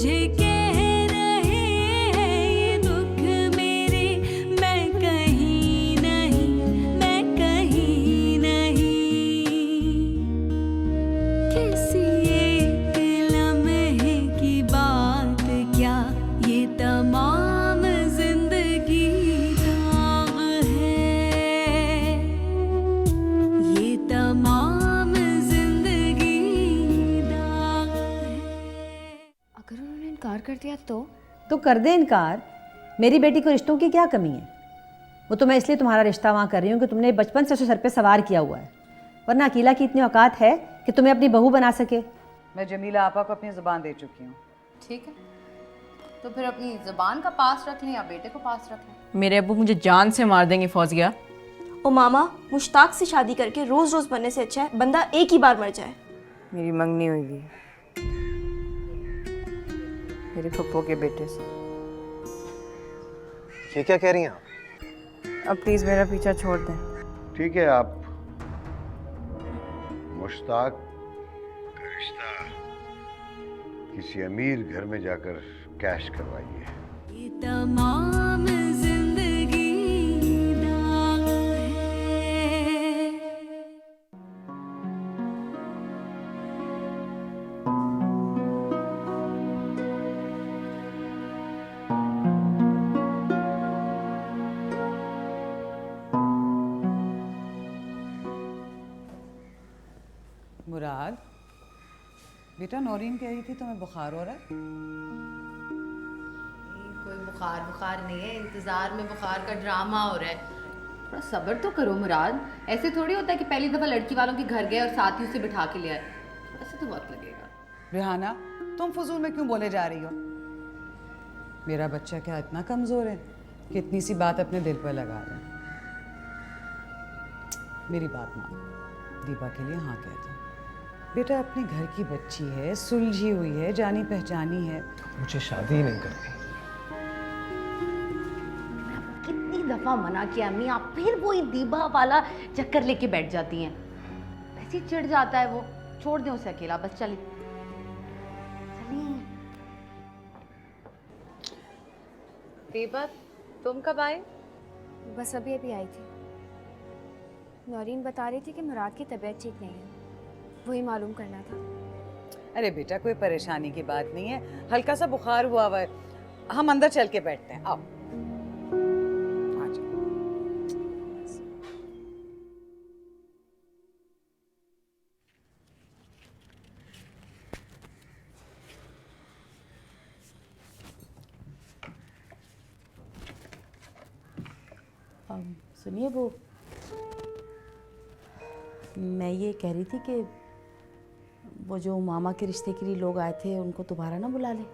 मुझे कह रहे हैं ये दुख मेरे, मैं कहीं नहीं, मैं कहीं नहीं। किसी एक लम्हे की बात क्या, ये तमाम जिंदगी दाग है, ये तमाम जिंदगी दाग है। अगर उन्होंने इनकार कर दिया तो कर दे इनकार। मेरी बेटी को रिश्तों की क्या कमी है? वो तो मैं इसलिए तुम्हारा रिश्ता वहाँ कर रही हूँ कि तुमने बचपन से उसे सर पे सवार किया हुआ है, वरना अकीला की इतनी औकात है कि तुम्हें अपनी बहू बना सके। मैं जमीला आपा को अपनी ज़ुबान दे चुकी हूँ। ठीक है, तो फिर अपनी ज़ुबान का पास रख लें या बेटे को पास रख लें। मेरे अब्बू मुझे जान से मार देंगे फौजिया। ओ मामा, मुश्ताक से शादी करके रोज रोज बनने से अच्छा है बंदा एक ही बार मर जाए। मेरी मंगनी हुई है मेरे पप्पो के बेटे से। ये क्या कह रही हैं आप? अब प्लीज़ मेरा पीछा छोड़ दें। ठीक है, आप मुश्ताक का रिश्ता किसी अमीर घर में जाकर कैश करवाइए। ये तमाम जिंदगी दाग है। मुराद बेटा, नौरीन कह रही थी तुम्हें बुखार हो रहा है। कोई बुखार नहीं है, इंतजार में बुखार का ड्रामा हो रहा है। थोड़ा सब्र तो करो मुराद, ऐसे थोड़ी होता है कि पहली दफ़ा लड़की वालों के घर गए और साथ ही उसे बिठा के ले आए। थोड़ा सा तो वक्त लगेगा। रिहाना, तुम फजूल में क्यों बोले जा रही हो? मेरा बच्चा क्या इतना कमज़ोर है कि इतनी सी बात अपने दिल पर लगा रहे हैं? मेरी बात मान, दीपा के लिए हाँ कहते हैं। बेटा अपने घर की बच्ची है, सुलझी हुई है, जानी पहचानी है। मुझे शादी ही नहीं करनी। कितनी दफ़ा मना किया अम्मी, आप फिर वही दीबा वाला चक्कर लेके बैठ जाती हैं। वैसे ही चिढ़ जाता है वो। छोड़ दें उसे अकेला, बस चलिए चलिए। दीपा, तुम कब आए? बस अभी अभी आई थी। नौरीन बता रही थी कि मुराद की तबीयत ठीक नहीं है, वही मालूम करना था। अरे बेटा, कोई परेशानी की बात नहीं है, हल्का सा बुखार हुआ है। हम अंदर चल के बैठते हैं, आओ। आ जाओ। सुनिए, मैं ये कह रही थी कि वो जो मामा के रिश्ते के लिए लोग आए थे उनको दोबारा ना बुला ले।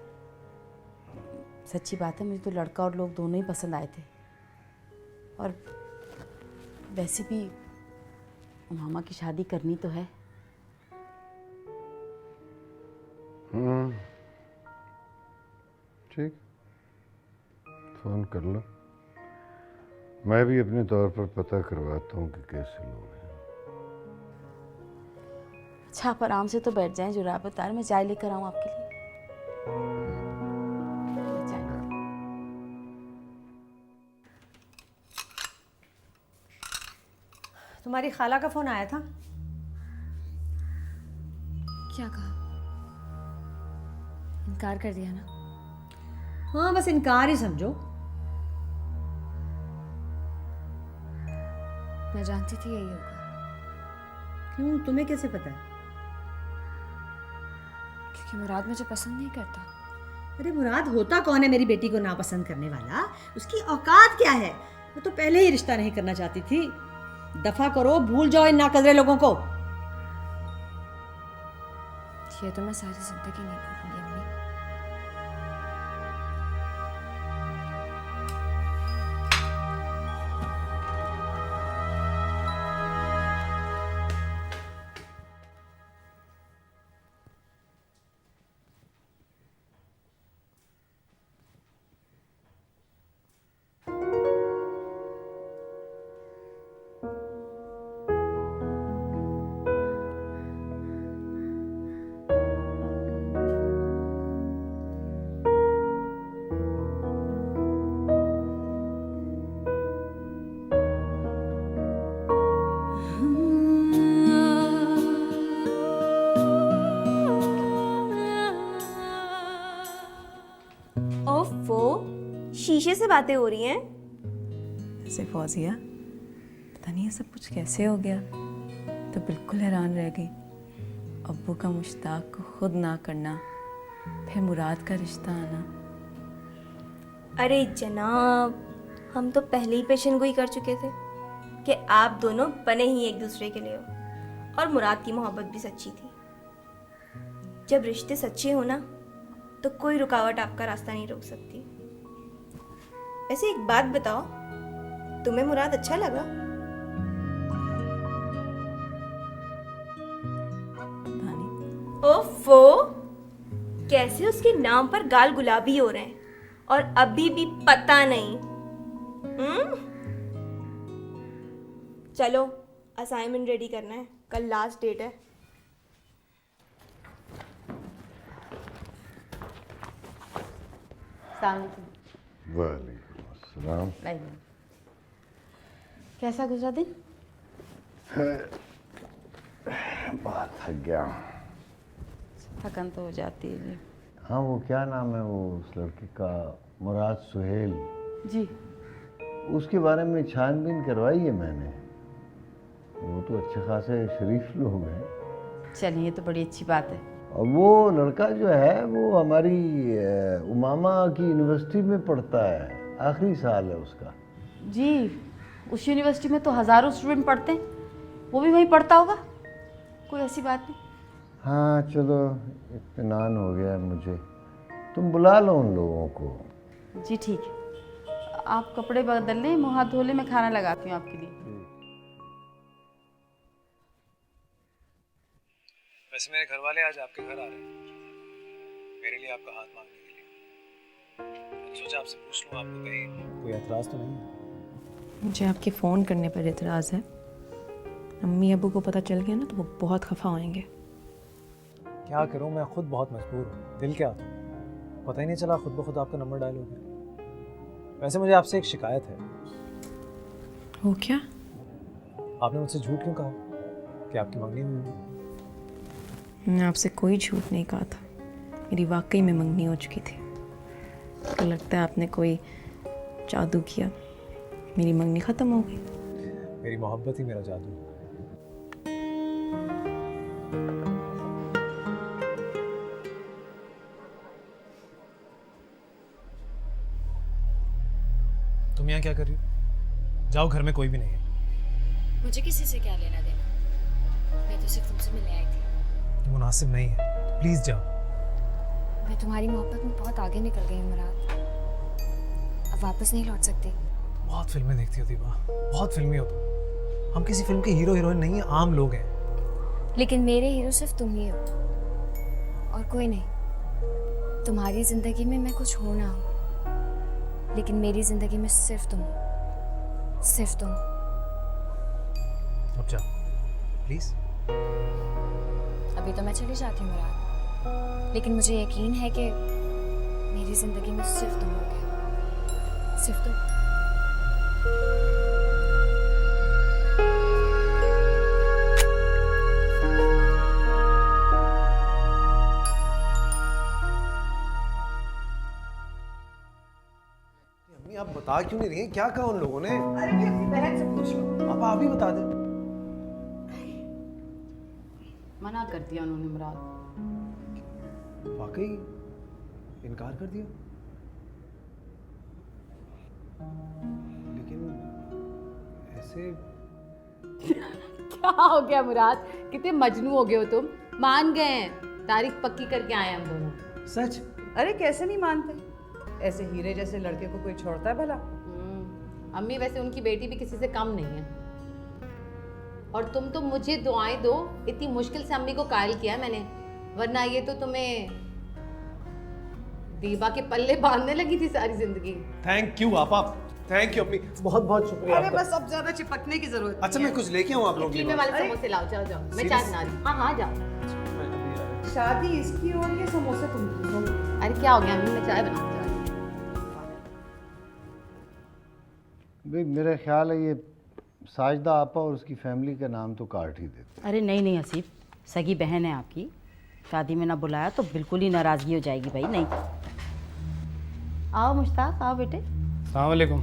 सच्ची बात है, मुझे तो लड़का और लोग दोनों ही पसंद आए थे, और वैसे भी मामा की शादी करनी तो है। ठीक, फोन कर लो। मैं भी अपने तौर पर पता करवाता हूँ कि कैसे लोग हैं। अच्छा, आप आराम से तो बैठ जाएं जुराब उतार, मैं चाय लेकर आऊँ आपके लिए। चाय। तुम्हारी खाला का फोन आया था। क्या कहा? इनकार कर दिया ना? हाँ, बस इनकार ही समझो। मैं जानती थी यही होगा। क्यों, तुम्हें कैसे पता है? क्योंकि मुराद मुझे पसंद नहीं करता। अरे मुराद होता कौन है मेरी बेटी को नापसंद करने वाला? उसकी औकात क्या है? वो तो पहले ही रिश्ता नहीं करना चाहती थी। दफा करो, भूल जाओ इन नाकदरे लोगों को। ये तो मैं सारी जिंदगी नहीं भूलूंगी अम्मी। ओफो, शीशे से बातें हो रही हैं। ऐसे फौजिया, पता नहीं ये सब कुछ कैसे हो गया। तो बिल्कुल हैरान रह गई। अब्बू का मुश्ताक को खुद ना करना, फिर मुराद का रिश्ता आना। अरे जनाब, हम तो पहले ही पेशन गोई कर चुके थे कि आप दोनों बने ही एक दूसरे के लिए हो, और मुराद की मोहब्बत भी सच्ची थी। जब रिश्ते सच्चे हो ना, तो कोई रुकावट आपका रास्ता नहीं रोक सकती। वैसे एक बात बताओ, तुम्हें मुराद अच्छा लगा? पता नहीं। ओफो, कैसे उसके नाम पर गाल गुलाबी हो रहे हैं और अभी भी पता नहीं। चलो असाइनमेंट रेडी करना है, कल लास्ट डेट है। वालेकुम अस्सलाम। कैसा गुजरा दिन? बहुत थक गया। थकन तो हो जाती है जी। हाँ, वो क्या नाम है वो उस लड़के का, मुराद सुहेल जी। उसके बारे में छानबीन करवाई है मैंने। वो तो अच्छे खासे शरीफ लोग हैं। चलिए, ये तो बड़ी अच्छी बात है। और वो लड़का जो है वो हमारी उमामा की यूनिवर्सिटी में पढ़ता है, आखिरी साल है उसका। जी, उस यूनिवर्सिटी में तो हज़ारों स्टूडेंट पढ़ते हैं, वो भी वहीं पढ़ता होगा। कोई ऐसी बात नहीं। हाँ चलो, इत्मीनान हो गया है मुझे। तुम बुला लो उन लोगों को। जी ठीक है, आप कपड़े बदल लें, मुँह हाथ धो लें, मैं खाना लगाती हूँ आपके लिए। वैसे मेरे घर वाले आज आपके घर आ रहे हैं मेरे लिए आपका हाथ मांगने के लिए। मैंने सोचा आपसे पूछ लूँ, आपको कहीं कोई एतराज़ तो नहीं है? मुझे आपके फ़ोन करने पर एतराज़ है। अम्मी अब्बू को पता चल गया ना तो वो बहुत खफा होएंगे। क्या करूँ, मैं खुद बहुत मजबूर हूँ। दिल क्या, पता ही नहीं चला खुद ब खुद आपका नंबर डायल हो गया। वैसे मुझे आपसे एक शिकायत है। वो क्या? आपने मुझसे झूठ क्यों कहा कि आपकी मंगनी हुई है? मैंने आपसे कोई झूठ नहीं कहा था। मेरी वाकई में मंगनी हो चुकी थी। तो लगता है आपने कोई जादू किया, मेरी मंगनी ख़त्म हो गई। मेरी मोहब्बत ही मेरा जादू है। तुम यहाँ क्या कर रही हो? जाओ, घर में कोई भी नहीं है। मुझे किसी से क्या लेना देना, मैं तो सिर्फ तुमसे मिलने आई थी। ये मुनासिब नहीं है, प्लीज जाओ। मैं तुम्हारी मोहब्बत में बहुत आगे निकल गई हूँ मुराद, अब वापस नहीं लौट सकती। बहुत फिल्में देखती हो दीपा, बहुत फिल्मी हो तुम। हम किसी फिल्म के हीरो हीरोइन नहीं है, आम लोग हैं। लेकिन मेरे हीरो सिर्फ तुम ही हो और कोई नहीं। तुम्हारी जिंदगी में मैं कुछ हो ना हो, लेकिन मेरी जिंदगी में सिर्फ तुम हो, सिर्फ तुम। अब जा प्लीज। अभी तो मैं चली जाती हूँ मुराद, लेकिन मुझे यकीन है कि मेरी जिंदगी में सिर्फ तुम होगे, सिर्फ तुम। अम्मी आप बता क्यों नहीं रही हैं? क्या कहा उन लोगों ने? अरे मैं अपनी बहन से पूछ लूँ। आप ही बता दें। मना कर दिया उन्होंने मुराद। वाकई इनकार कर दिया? लेकिन ऐसे क्या हो गया मुराद, कितने मजनू हो गए हो तुम। मान गए हैं, तारीख पक्की करके आए हम दोनों। सच? अरे कैसे नहीं मानते, ऐसे हीरे जैसे लड़के को कोई छोड़ता है भला? अम्मी वैसे उनकी बेटी भी किसी से कम नहीं है। और तुम तो मुझे दुआएं दो, इतनी मुश्किल से अम्मी को कायल किया मैंने, वरना ये तो तुम्हें दीबा के पल्ले बांधने लगी थी सारी जिंदगी। थैंक यू आपा, थैंक यू अम्मी, बहुत बहुत शुक्रिया अरे आपका। बस अब ज्यादा चिपकने की जरूरत अच्छा मैं कुछ लेके आऊँ आप लोगों के इटली में लिए? वाले समोसे लाओ, जाओ जाओ, मैं चाय बना रही हूँ। हाँ हाँ जाओ। शादी इसकी और ये समोसे तुम। अरे क्या हो गया अम्मी, मैं चाय बना रही हूँ। भाई मेरा ख्याल है ये साजदा आपा और उसकी फैमिली का नाम तो काट ही देते। अरे नहीं नहीं हसीब, सगी बहन है आपकी, शादी में ना बुलाया तो बिल्कुल ही नाराज़गी हो जाएगी भाई। नहीं आओ मुश्ताक, आओ बेटे। अस्सलाम वालेकुम।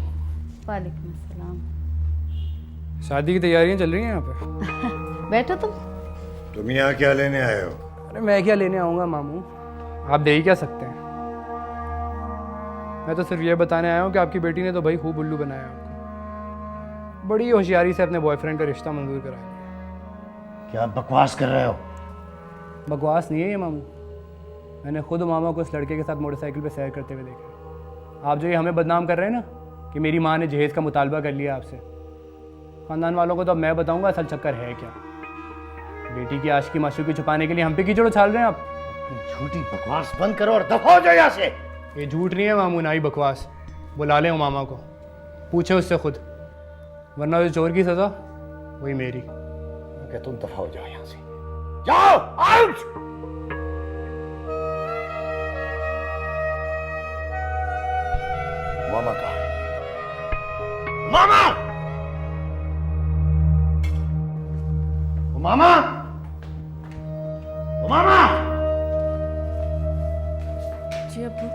वालेकुम अस्सलाम। शादी की तैयारियां चल रही हैं यहाँ पे। बैठो तुम। तुम यहाँ क्या लेने आए हो? अरे मैं क्या लेने आऊँगा मामू, आप दे ही क्या सकते हैं। मैं तो सिर्फ ये बताने आया हूँ कि आपकी बेटी ने तो भाई खूब उल्लू बनाया आपको। बड़ी होशियारी से अपने बॉयफ्रेंड का रिश्ता मंजूर करा लिया। क्या बकवास कर रहे हो? बकवास नहीं है ये मामू, मैंने खुद मामा को इस लड़के के साथ मोटरसाइकिल पे सैर करते हुए देखा। आप जो ये हमें बदनाम कर रहे हैं ना कि मेरी माँ ने जहेज़ का मुतालबा कर लिया आपसे, ख़ानदान वालों को तो अब मैं बताऊंगा असल चक्कर है क्या। बेटी की आशिकी माशूकी छुपाने के लिए हम पे कीचड़ उछाल रहे हैं आप। झूठी बकवास बंद करो और दफा हो जाओ यहाँ से। ये झूठ नहीं है मामू, ना ही बकवास। बुला लें मामा को, पूछे उससे खुद, वरना जो चोर की सज़ा वही मेरी। क्या तुम दफा हो जाओ यहाँ से, जाओ आउट। मामा कहाँ है? मामा, ओ मामा, ओ मामा। जी अब्बू।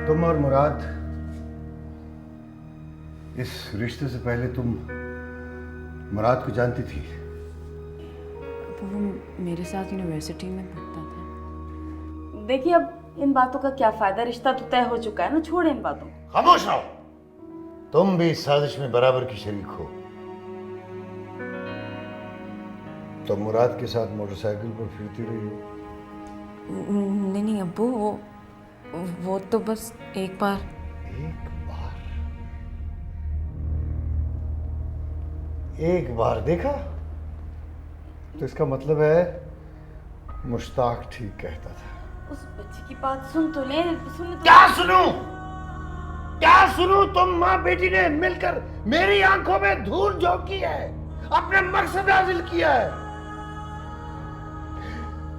तुम और मुराद, इस रिश्ते से पहले तुम मुराद को जानती थी? वो मेरे साथ यूनिवर्सिटी में पढ़ता था। देखिए अब इन बातों का क्या फायदा, रिश्ता तो तय हो चुका है ना, छोड़े इन बातों को। खामोश रहो। तुम भी इस साजिश में बराबर की शरीक हो। तो मुराद के साथ मोटरसाइकिल पर फिरती रही हो? नहीं नहीं अब्बू, वो तो बस एक बार। एक बार देखा तो इसका मतलब है मुश्ताक ठीक कहता था। उस बच्ची की बात सुन तो ले, सुन तो। क्या सुनूं? क्या सुनूं? तुम माँ बेटी ने मिलकर मेरी आंखों में धूल झोंकी है, अपने मकसद हासिल किया है।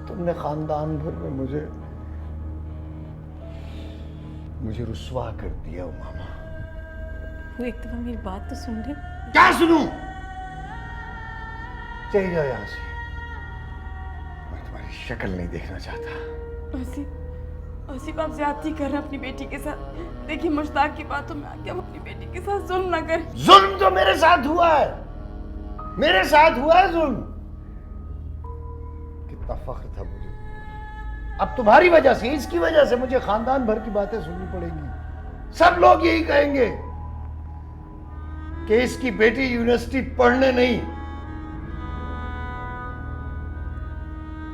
तुमने खानदान भर में मुझे रुस्वा कर दिया हो मामा। वो एक दफा मेरी बात तो सुन ले। क्या सुनूं? चले जाओ यहाँ से, मैं तुम्हारी शक्ल नहीं देखना चाहता। आसिफ आप ज्यादती कर रहे हैं अपनी बेटी के साथ। देखिए मुश्ताक की बातों में आके अपनी बेटी के साथ जुल्म ना करें। जुल्म तो मेरे साथ हुआ है, मेरे साथ हुआ है जुल्म। कितना फख्र था मुझे। अब तुम्हारी वजह से, इसकी वजह से मुझे खानदान भर की बातें सुननी पड़ेंगी। सब लोग यही कहेंगे कि इसकी बेटी यूनिवर्सिटी पढ़ने नहीं,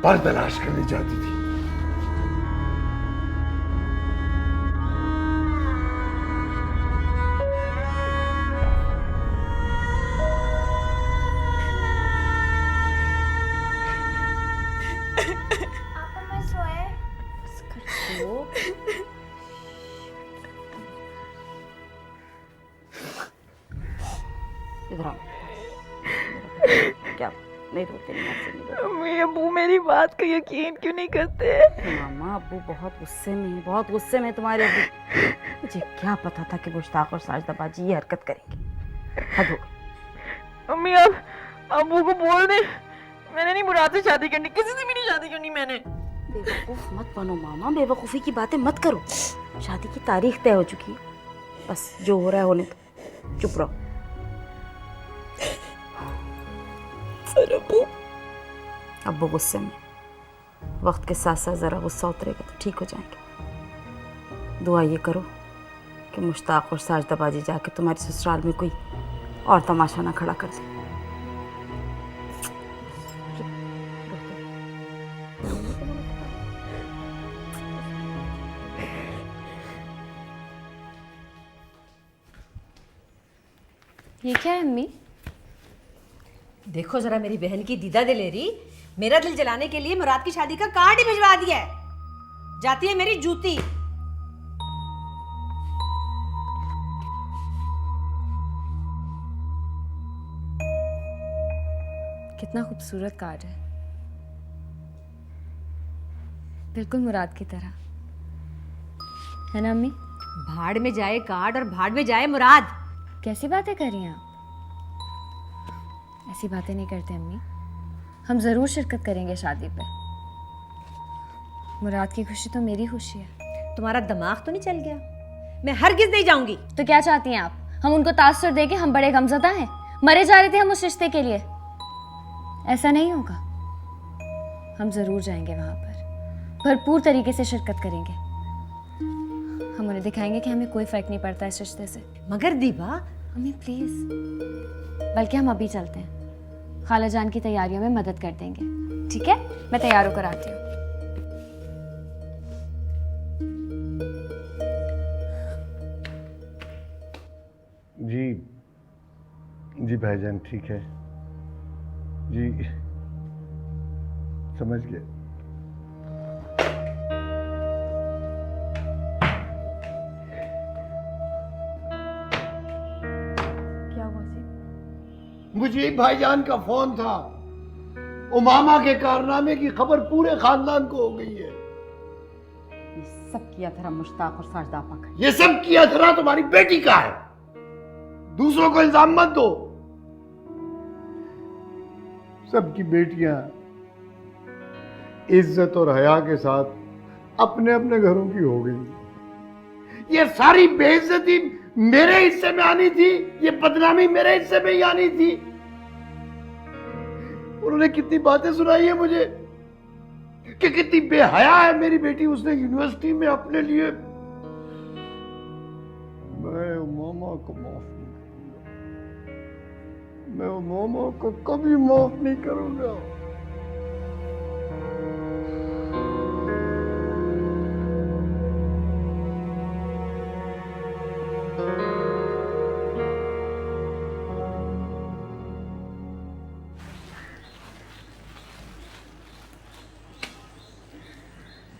पर तलाश करने जाती थी। इधर आओ। क्या नहीं रोते? अम्मी अब्बू मेरी बात का यकीन क्यों नहीं करते? मामा अब्बू बहुत गुस्से में है, बहुत गुस्से में तुम्हारे अब्बू। मुझे क्या पता था कि मुश्ताक और साजिदा बाजी ये हरकत करेंगे। हद हो गई। अम्मी अब अब्बू को बोल दे, मैंने नहीं मुराद से शादी करनी, किसी से भी नहीं शादी करनी मैंने। बेवकूफ़ मत बनो मामा, बेवकूफ़ी की बातें मत करो। शादी की तारीख तय हो चुकी है, बस जो हो रहा है होने दो, चुप रहो। अब्बू गुस्से में, वक्त के साथ साथ ज़रा गुस्सा उतरेगा तो ठीक हो जाएंगे। दुआ ये करो कि मुश्ताक और साजिदा बाजी जाके तुम्हारे ससुराल में कोई और तमाशा ना खड़ा कर दे। ये क्या है अम्मी? देखो जरा मेरी बहन की दीदा दिलेरी, मेरा दिल जलाने के लिए मुराद की शादी का कार्ड ही भिजवा दिया है। जाती है मेरी जूती। कितना खूबसूरत कार्ड है, बिल्कुल मुराद की तरह, है ना अम्मी? भाड़ में जाए कार्ड और भाड़ में जाए मुराद। कैसी बातें कर रही हैं आप? ऐसी बातें नहीं करते अम्मी, हम ज़रूर शिरकत करेंगे शादी पे। मुराद की खुशी तो मेरी खुशी है। तुम्हारा दिमाग तो नहीं चल गया? मैं हरगिज नहीं जाऊंगी। तो क्या चाहती हैं आप? हम उनको तासुर देके हम बड़े गमज़दा हैं? मरे जा रहे थे हम उस रिश्ते के लिए। ऐसा नहीं होगा। हम जरूर जाएंगे वहां पर, भरपूर तरीके से शिरकत करेंगे। हम उन्हें दिखाएंगे कि हमें कोई फर्क नहीं पड़ता इस रिश्ते से। मगर दीपा, अम्मी प्लीज, बल्कि हम अभी चलते हैं, खाला जान की तैयारियों में मदद कर देंगे। ठीक है, मैं तैयार होकर आती हूँ। जी भाईजान, ठीक है जी, समझ गए। क्या हुआ सी? मुझे भाईजान का फोन था। उमामा के कारनामे की खबर पूरे खानदान को हो गई है। ये सब किया था मुश्ताक और साजदा आपा का। ये सब किया था तुम्हारी बेटी का है। दूसरों को इल्जाम मत दो। सबकी बेटियां इज्जत और हया के साथ अपने अपने घरों की हो गई। ये सारी बेइज्जती मेरे हिस्से में आनी थी, ये बदनामी मेरे हिस्से में ही आनी थी। उन्होंने कितनी बातें सुनाई है मुझे कि कितनी बेहया है मेरी बेटी। उसने यूनिवर्सिटी में अपने लिए, मैं मामा को माफ नहीं करूंगा, मैं मामा को कभी माफ नहीं करूंगा।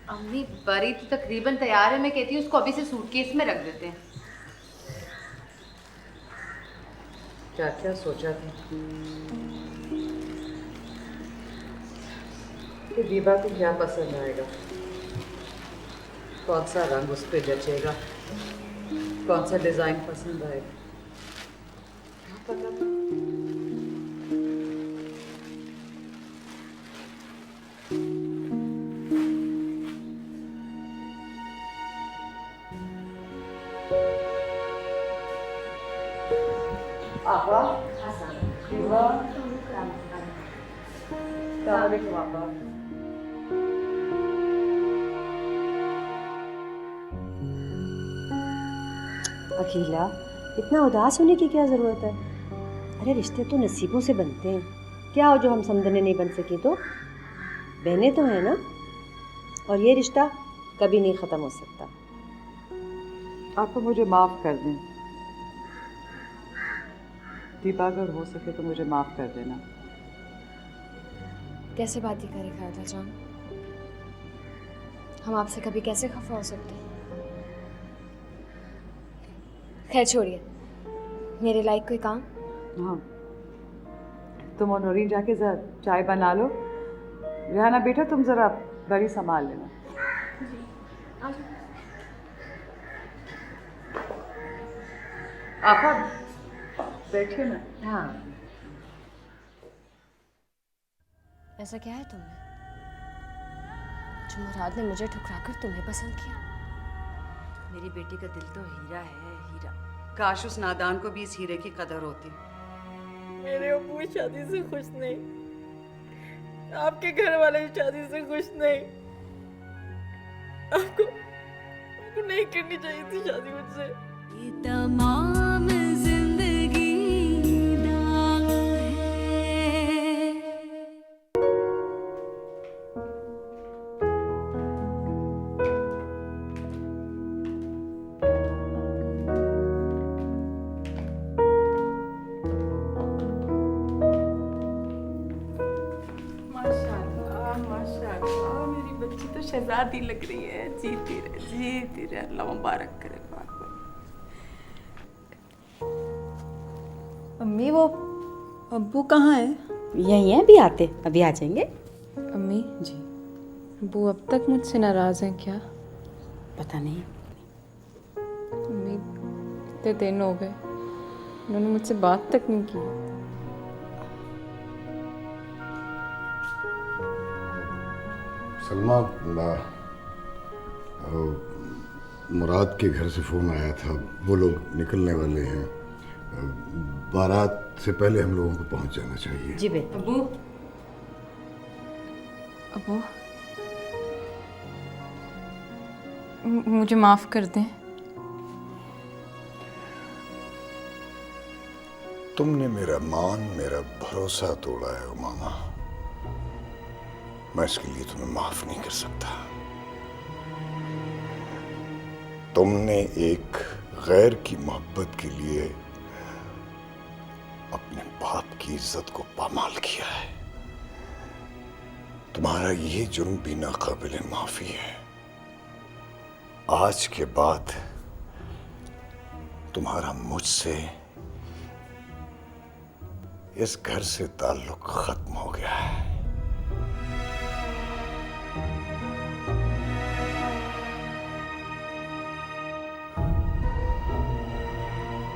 अम्मी बरी तो तकरीबन तैयार है। मैं कहती हूँ उसको अभी से सूटकेस में रख देते हैं। क्या क्या सोचा था कि दीपा को क्या पसंद आएगा, कौन सा रंग उस पर जचेगा, कौन सा डिजाइन पसंद आएगा, क्या पता था। आपा, आपा। अखिला, इतना उदास होने की क्या ज़रूरत है? अरे रिश्ते तो नसीबों से बनते हैं। क्या हो जो हम समझने नहीं बन सकी तो? बहनें तो हैं ना, और ये रिश्ता कभी नहीं ख़त्म हो सकता। आपको मुझे माफ़ कर दें दीपा, अगर हो सके तो मुझे माफ़ कर देना। कैसे बात ही करे खाला जान, हम आपसे कभी कैसे खफा हो सकते हैं? खैर छोड़िए, मेरे लायक कोई काम? हाँ, तुम और नौरीन जाके जरा चाय बना लो। रेहाना बेटा, तुम ज़रा बड़ी संभाल लेना। आपा बैठिए ना। हाँ, ऐसा क्या है तुमने जो मुराद ने मुझे ठुकराकर तुम्हें पसंद किया? मेरी बेटी का दिल तो हीरा है, हीरा। काश उस नादान को भी इस हीरे की कदर होती। मेरे अब्बू इस शादी से खुश नहीं, आपके घर वाले इस शादी से खुश नहीं। आपको नहीं करनी चाहिए थी शादी मुझसे। ये तमाम जिंदगी दाग है। माशाल्लाह माशाल्लाह, मेरी बच्ची तो शहजादी लग रही है। जीती रहे, अल्लाह मुबारक करे। अम्मी, वो अब्बू कहाँ है? यही है, अभी आते, अभी आ जाएंगे। अम्मी जी, अब्बू अब तक मुझसे नाराज़ हैं क्या? पता नहीं। अम्मी इतने दिन हो गए, उन्होंने मुझसे बात तक नहीं की। सलमा, मुराद के घर से फ़ोन आया था, वो लोग निकलने वाले हैं। बारात से पहले हम लोगों को पहुंच जाना चाहिए। जी बेटा। अबू अबू मुझे माफ़ कर दें। तुमने मेरा मान, मेरा भरोसा तोड़ा है मामा। मैं इसके लिए तुम्हें माफ नहीं कर सकता। तुमने एक गैर की मोहब्बत के लिए अपने बाप की इज्जत को पामाल किया है। तुम्हारा ये जुर्म भी नाकाबिल माफी है। आज के बाद तुम्हारा मुझसे, इस घर से ताल्लुक खत्म हो गया है।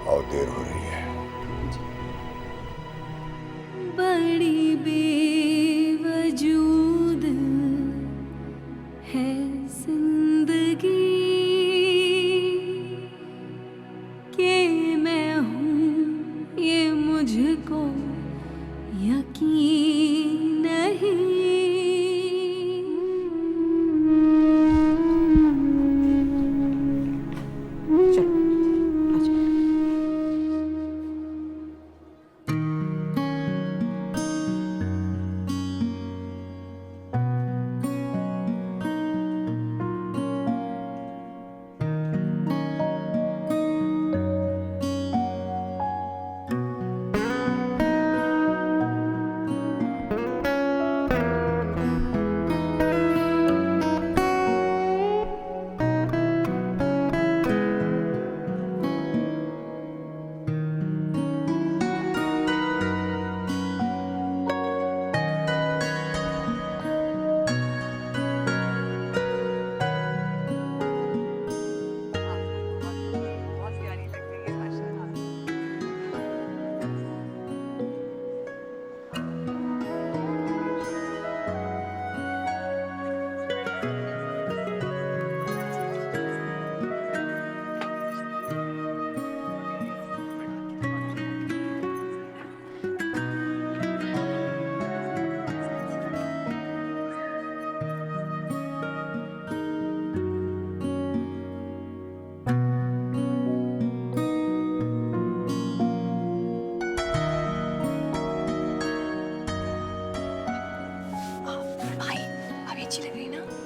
और देर हो रही है। बड़ी बेवजूद है जिंदगी कि मैं हूँ ये मुझको यकीन नहीं।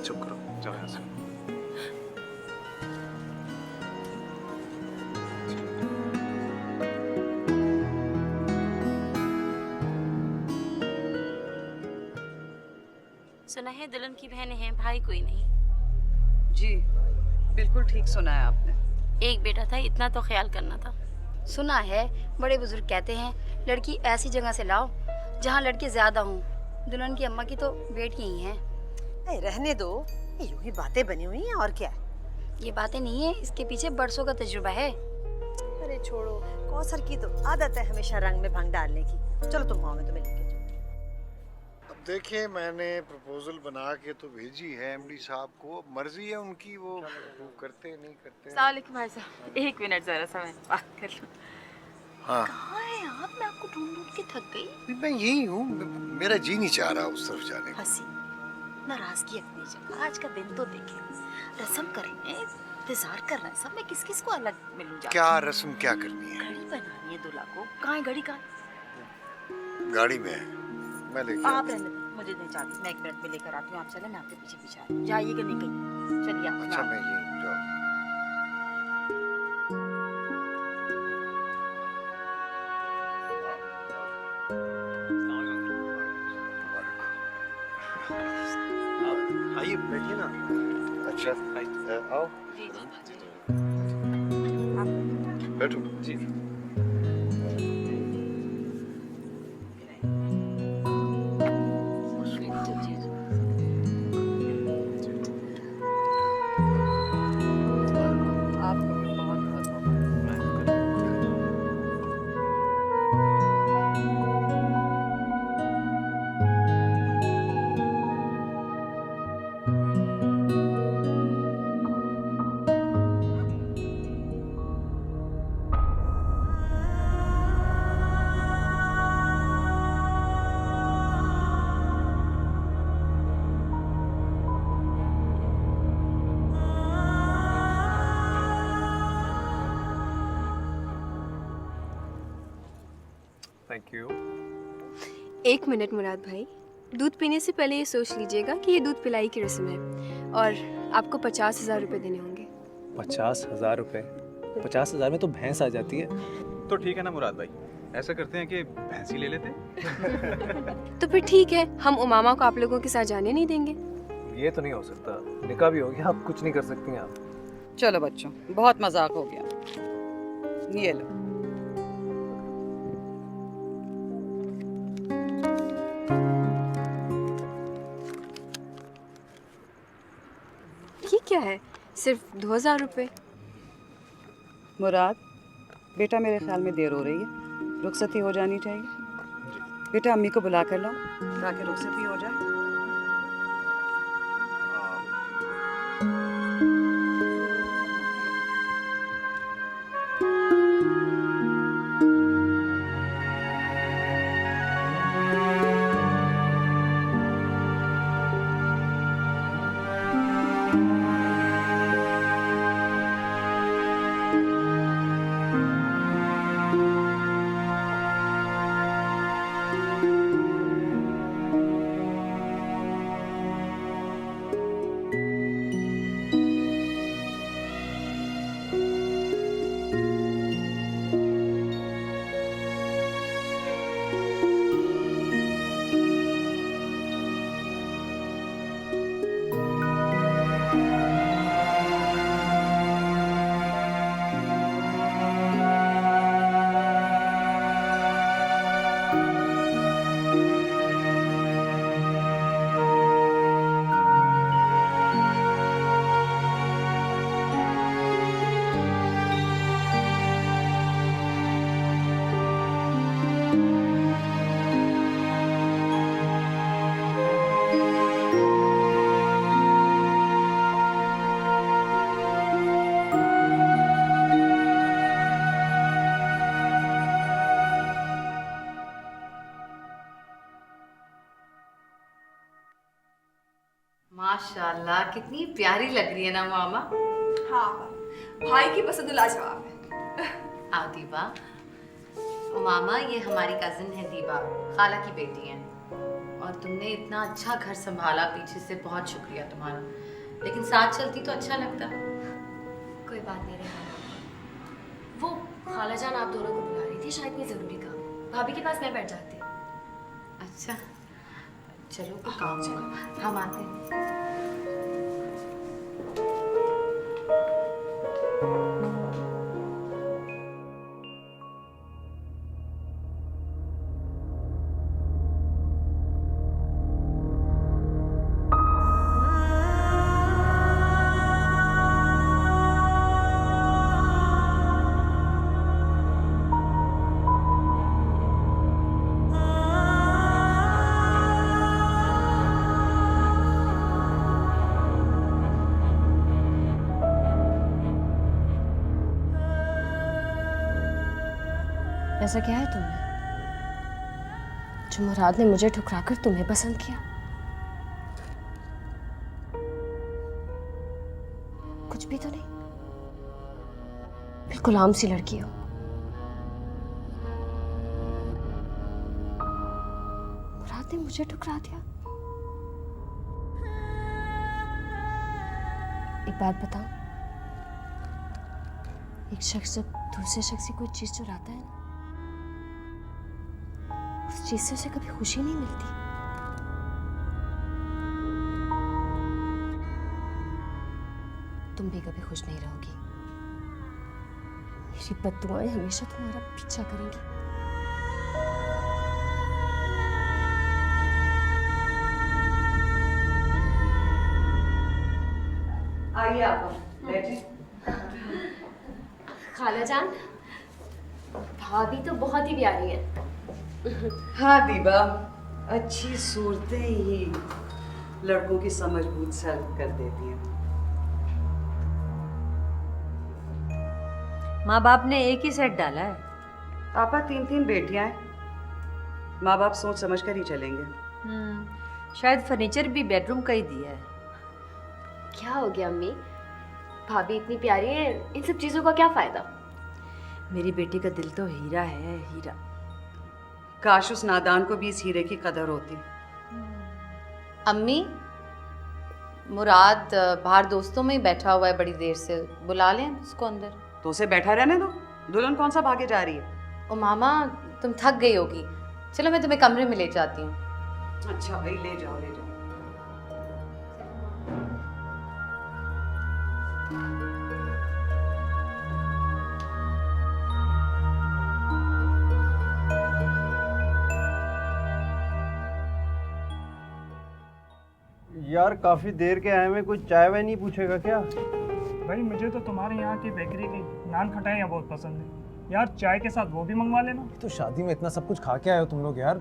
चुप करो, जाओ यहाँ से। सुना है दुल्हन की बहन है, भाई कोई नहीं। जी बिल्कुल ठीक सुना है आपने। एक बेटा था, इतना तो ख्याल करना था। सुना है बड़े बुजुर्ग कहते हैं लड़की ऐसी जगह से लाओ जहाँ लड़के ज्यादा हों। दुल्हन की अम्मा की तो बेटियां ही हैं। रहने दो, ये यूं ही बातें बनी हुई हैं और क्या है। ये बातें नहीं है, इसके पीछे बरसों का तजुर्बा है। अरे छोड़ो, कौसर की तो आदत है हमेशा रंग में भंग डालने की। चलो तुम आओ, मैं तुम्हें लेके चलो। अब देखिए, मैंने प्रपोजल बना के तो भेजी है एमडी साहब को। मर्जी है उनकी, वो करते नहीं करते। अस्सलाम वालेकुम भाई साहब, एक मिनट जरा सा मैं बात कर लूं। हाँ कहाँ है आप? मैं आपको ढूंढ ढूंढ के थक गई। मैं यही हूँ, मेरा जी नहीं चाह रहा उस तरफ जाने का। हंसी नाराजगी अपनी जगह। आज का दिन तो देखें, रस्म करेंगे, इंतजार कर रहे हैं सब। मैं किस किस को अलग मिलूं जाके? क्या रस्म क्या करनी है? घड़ी बनानी है दूल्हा को। कहाँ है घड़ी? कहाँ? गाड़ी में है, मैं लेके आप रहने दो, मुझे नहीं चाहती। मैं एक मिनट में लेकर आती हूँ। आप चले, मैं आपके पीछे पीछे आ रही हूँ। जाइएगा नहीं कहीं। चलिए आप। अच्छा मैं यही जाओ। आइए बैठिए ना। अच्छा आओ बैठो। जी थैंक यू। 1 मिनट मुराद भाई, दूध पीने से पहले ये सोच लीजिएगा कि ये दूध पिलाई की रस्म है और आपको 50,000 रुपये देने होंगे। 50,000 रुपये? 50,000 में तो भैंस आ जाती है। तो ठीक है ना मुराद भाई, ऐसा करते हैं कि भैंस ही ले लेते हैं। तो फिर ठीक है, हम उमामा को आप लोगों के साथ जाने नहीं देंगे। ये तो नहीं हो सकता, निकाह भी हो गया, आप कुछ नहीं कर सकती हैं आप। चलो बच्चों, बहुत मजाक हो गया। ये लो। ये क्या है? सिर्फ 2,000 रुपये। मुराद बेटा, मेरे ख्याल में देर हो रही है, रुखसती हो जानी चाहिए। बेटा अम्मी को बुला कर लाओ ताकि रुखसती हो जाए। माशाल्लाह, कितनी प्यारी लग रही है ना मामा। हाँ, भाई की पसंद लाजवाब है। आओ दीबा। मामा, ये हमारी कजिन है दीबा, खाला की बेटी है। और तुमने इतना अच्छा घर संभाला, पीछे से बहुत शुक्रिया तुम्हारा। लेकिन साथ चलती तो अच्छा लगता। कोई बात नहीं रहा। वो खाला जान आप दोनों को बुला रही थी, शायद कोई ज़रूरी काम। भाभी के पास मैं बैठ जाती। अच्छा चलो, काम चलो, हम आते हैं। ऐसा क्या है तुम्हें जो मुराद ने मुझे ठुकराकर तुम्हें पसंद किया? कुछ भी तो नहीं, बिल्कुल आम सी लड़की हो। मुराद ने मुझे ठुकरा दिया। एक बात बताओ, एक शख्स जब दूसरे शख्स की कोई चीज चुराता है ना, उस चीज से उसे कभी खुशी नहीं मिलती। तुम भी कभी खुश नहीं रहोगी। मेरी बद्दुआएं हमेशा तुम्हारा पीछा करेंगी। आइए आप बैठिए। खाला जान, भाभी तो बहुत ही प्यारी है। हाँ दीबा, अच्छी सूरतें ही लड़कों की समझ बूझ सर्द कर देती हैं। माँ बाप ने एक ही सेट डाला है। पापा 3-3 बेटियां हैं। माँ बाप सोच समझ कर ही चलेंगे। शायद फर्नीचर भी बेडरूम का ही दिया है। क्या हो गया अम्मी? भाभी इतनी प्यारी है, इन सब चीजों का क्या फायदा? मेरी बेटी का दिल तो हीरा है, हीरा। काश उस नादान को भी इस हीरे की कदर होती। अम्मी, मुराद बाहर दोस्तों में ही बैठा हुआ है बड़ी देर से, बुला लें उसको अंदर। तो उसे बैठा रहने दो, दुल्हन कौन सा भागे जा रही है। ओ मामा, तुम थक गई होगी, चलो मैं तुम्हें कमरे में ले जाती हूँ। अच्छा भाई, ले जाओ ले जाओ। यार काफ़ी देर के आए में कुछ चाय वाय नहीं पूछेगा क्या? भाई मुझे तो तुम्हारे यहाँ की बेकरी की नान खटाइयाँ बहुत पसंद है यार, चाय के साथ वो भी मंगवा लेना। तो शादी में इतना सब कुछ खा के आए हो तुम लोग यार,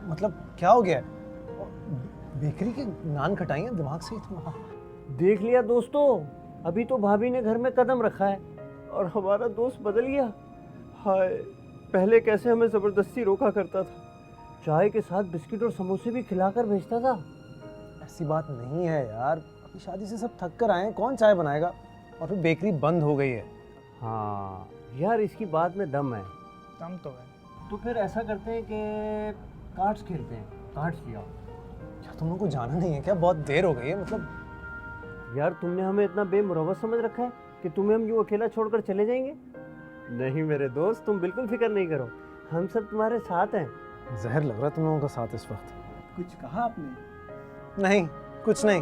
मतलब क्या हो गया है? बेकरी के नान खटाइयाँ, दिमाग से इतना। देख लिया दोस्तों, अभी तो भाभी ने घर में कदम रखा है और हमारा दोस्त बदल गया। हाय, पहले कैसे हमें ज़बरदस्ती रोका करता था, चाय के साथ बिस्किट और समोसे भी खिलाकर भेजता था। ऐसी बात नहीं है यार, अभी शादी से सब थक कर आए हैं, कौन चाय बनाएगा? और फिर बेकरी बंद हो गई है। हाँ यार, इसकी बात में दम है। दम तो है। तो फिर ऐसा करते हैं कि कार्ड्स खेलते हैं, कार्ड्स लिया। क्या तुम लोग को जाना नहीं है क्या? बहुत देर हो गई है। मतलब यार तुमने हमें इतना बेमुरवत समझ रखा है कि तुम्हें हम यूँ अकेला छोड़कर चले जाएंगे? नहीं मेरे दोस्त, तुम बिल्कुल फिक्र नहीं करो, हम सब तुम्हारे साथ हैं। जहर लग रहा है तुम लोगों का साथ इस वक्त। कुछ कहा आपने? नहीं, कुछ नहीं।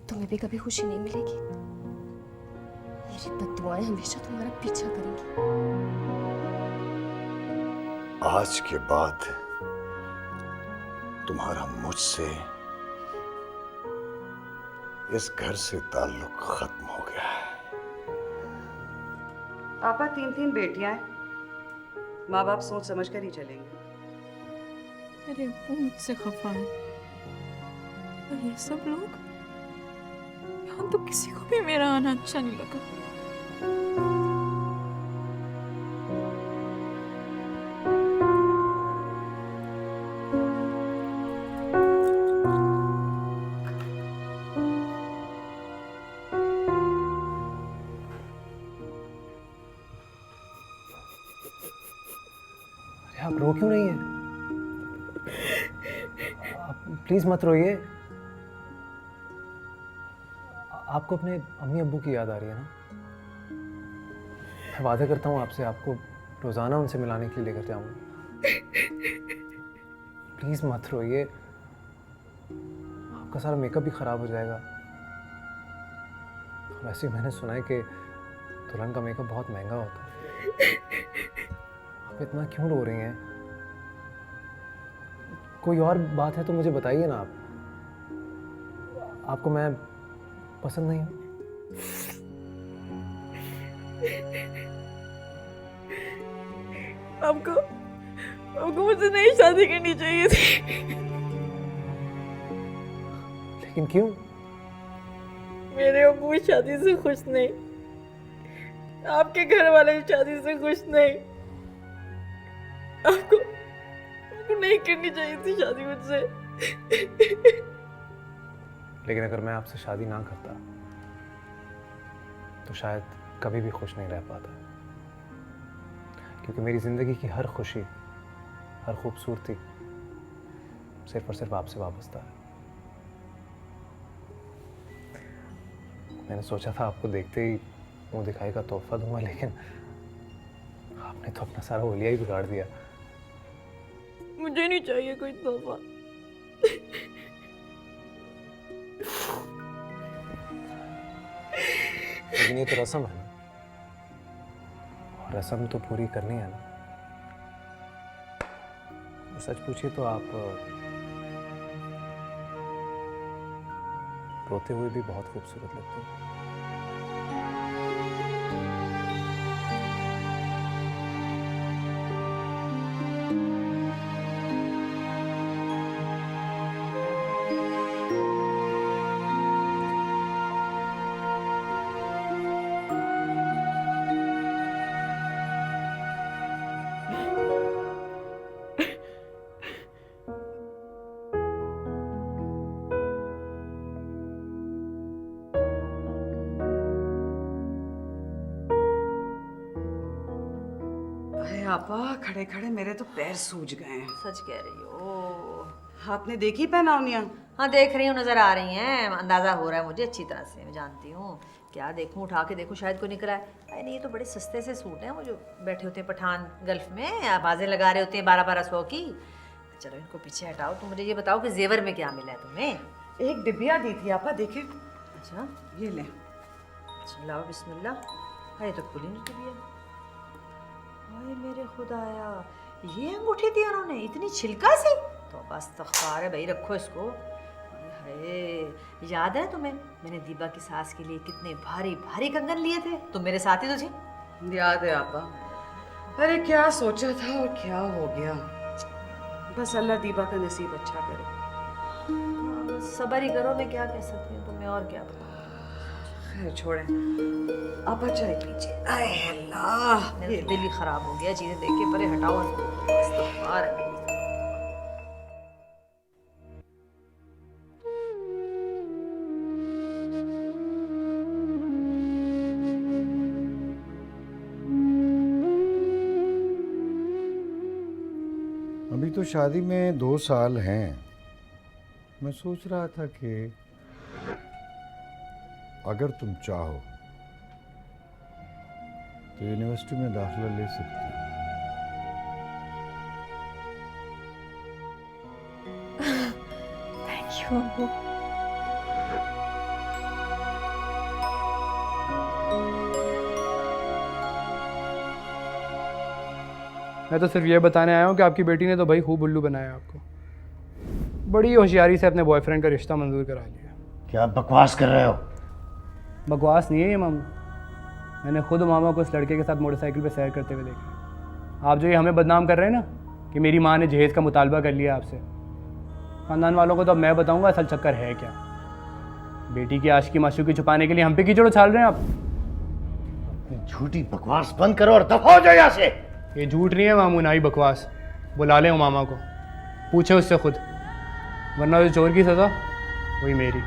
तुम्हें भी कभी खुशी नहीं मिलेगी। मेरी बद्दुआएं हमेशा तुम्हारा पीछा करेंगी। आज के बाद तुम्हारा मुझसे, इस घर से ताल्लुक खत्म हो गया है। पापा 3 बेटियां हैं, माँ बाप सोच समझ कर ही चलेंगे। अरे वो मुझसे खफा है और ये सब लोग, यहाँ तो किसी को भी मेरा आना अच्छा नहीं लगा। अरे आप रो क्यों रही हैं? आप प्लीज मत रोइए। आपको अपने अम्मी अब्बू की याद आ रही है ना? मैं वादा करता हूँ आपसे, आपको रोज़ाना उनसे मिलाने के लिए लेकर जाऊँगा। प्लीज़ मत रोइए, आपका सारा मेकअप भी ख़राब हो जाएगा। वैसे मैंने सुना है कि दुल्हन का मेकअप बहुत महंगा होता है। आप इतना क्यों रो रही हैं? कोई और बात है तो मुझे बताइए ना। आपको मैं पसंद नहीं हूँ? आपको मुझसे नहीं शादी करनी चाहिए थी। लेकिन क्यों? मेरे अब्बू इस शादी से खुश नहीं, आपके घर वाले इस शादी से खुश नहीं। आपको नहीं करनी चाहिए थी शादी मुझसे। लेकिन अगर मैं आपसे शादी ना करता तो शायद कभी भी खुश नहीं रह पाता, क्योंकि मेरी ज़िंदगी की हर खुशी, हर खूबसूरती सिर्फ और सिर्फ आपसे वाबस्ता है। मैंने सोचा था आपको देखते ही मुंह दिखाई का तोहफा दूंगा, लेकिन आपने तो अपना सारा ओलिया ही बिगाड़ दिया। मुझे नहीं चाहिए कोई तोहफा। लेकिन ये तो रस्म है ना, और रस्म तो पूरी करनी है ना। और सच पूछिए तो आप रोते हुए भी बहुत खूबसूरत लगते हैं। आपा, खड़े खड़े मेरे तो पैर सूज गए हैं। सच कह रही हो। आपने देखी पहनावनियाँ? हाँ देख रही हूँ, नजर आ रही हैं, अंदाजा हो रहा है मुझे अच्छी तरह से, मैं जानती हूँ। क्या देखूँ, उठा के देखूँ, शायद कोई निकला है। अरे नहीं, ये तो बड़े सस्ते से सूट हैं, वो जो बैठे होते हैं पठान गल्फ में, आवाज़ें लगा रहे होते हैं 1200 की। चलो इनको पीछे हटाओ, तुम मुझे ये बताओ कि जेवर में क्या मिला है तुम्हें? एक डिबिया दी थी आपा, देखे? अच्छा ये ले। अच्छा लाओ, बिस्मिल्लाह। अरे तो खुली नहीं डिबिया। हाय मेरे खुदाया, ये अंगूठी दी उन्होंने इतनी छिलका सी? तो बस तख्तार है भाई, रखो इसको। अरे याद है तुम्हें, मैंने दीबा की सास के लिए कितने भारी भारी कंगन लिए थे? तुम मेरे साथ ही तो थी। याद है आपा। अरे क्या सोचा था और क्या हो गया। बस अल्लाह दीबा का नसीब अच्छा करे। सब्र ही करो, मैं क्या कह सकती हूँ तुम्हें, और क्या बताऊँ। खैर छोड़े, आपा चाय पीजिए। आए अल्लाह, मेरा दिल ही खराब हो गया चीजें देख के। परे हटाओ इस्तग़फ़ार है। अभी तो शादी में 2 साल हैं। मैं सोच रहा था कि अगर तुम चाहो तो यूनिवर्सिटी में दाखिला ले सकती हो। थैंक यू अब्बू। मैं तो सिर्फ ये बताने आया हूँ कि आपकी बेटी ने तो भाई खूब उल्लू बनाया आपको। बड़ी होशियारी से अपने बॉयफ्रेंड का रिश्ता मंजूर करा लिया। क्या बकवास कर रहे हो? बकवास नहीं है ये मामू, मैंने खुद मामा को इस लड़के के साथ मोटरसाइकिल पे सैर करते हुए देखा। आप जो ये हमें बदनाम कर रहे हैं ना कि मेरी माँ ने जहेज़ का मुतालबा कर लिया आपसे, ख़ानदान वालों को तो अब मैं बताऊँगा असल चक्कर है क्या। बेटी की आशिकी माशूकी छुपाने के लिए हम पे कीचड़ उछाल रहे हैं आप। झूठी बकवास बंद करो और दफा हो जाओ यहाँ से। ये झूठ नहीं है मामू, ना ही बकवास। बुला लें मामा को, पूछे उससे खुद, वरना जो चोर की सज़ा वही मेरी।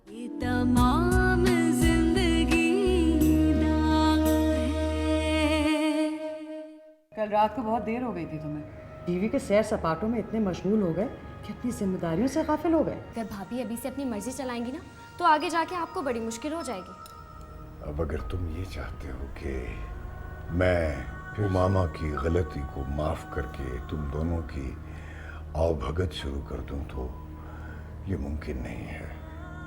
ये तमाम जिंदगी दाग है। कल रात को बहुत देर हो गई थी तुम्हें। टीवी के सैर सपाटों में इतने मशगूल हो गए कि अपनी जिम्मेदारियों से गाफिल हो गए। अगर भाभी अभी से अपनी मर्जी चलाएंगी ना तो आगे जाके आपको बड़ी मुश्किल हो जाएगी। अब अगर तुम ये चाहते हो कि मैं फिर मामा की गलती को माफ़ करके तुम दोनों की आवभगत शुरू कर दूं तो ये मुमकिन नहीं है।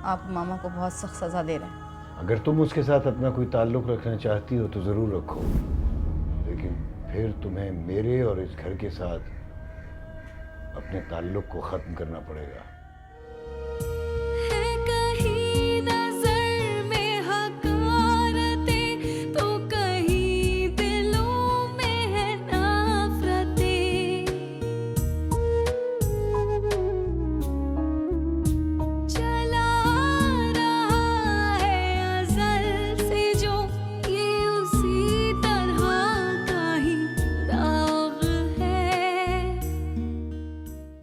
आप मामा को बहुत सख्त सज़ा दे रहे हैं। अगर तुम उसके साथ अपना कोई ताल्लुक़ रखना चाहती हो तो ज़रूर रखो, लेकिन फिर तुम्हें मेरे और इस घर के साथ अपने ताल्लुक़ को ख़त्म करना पड़ेगा।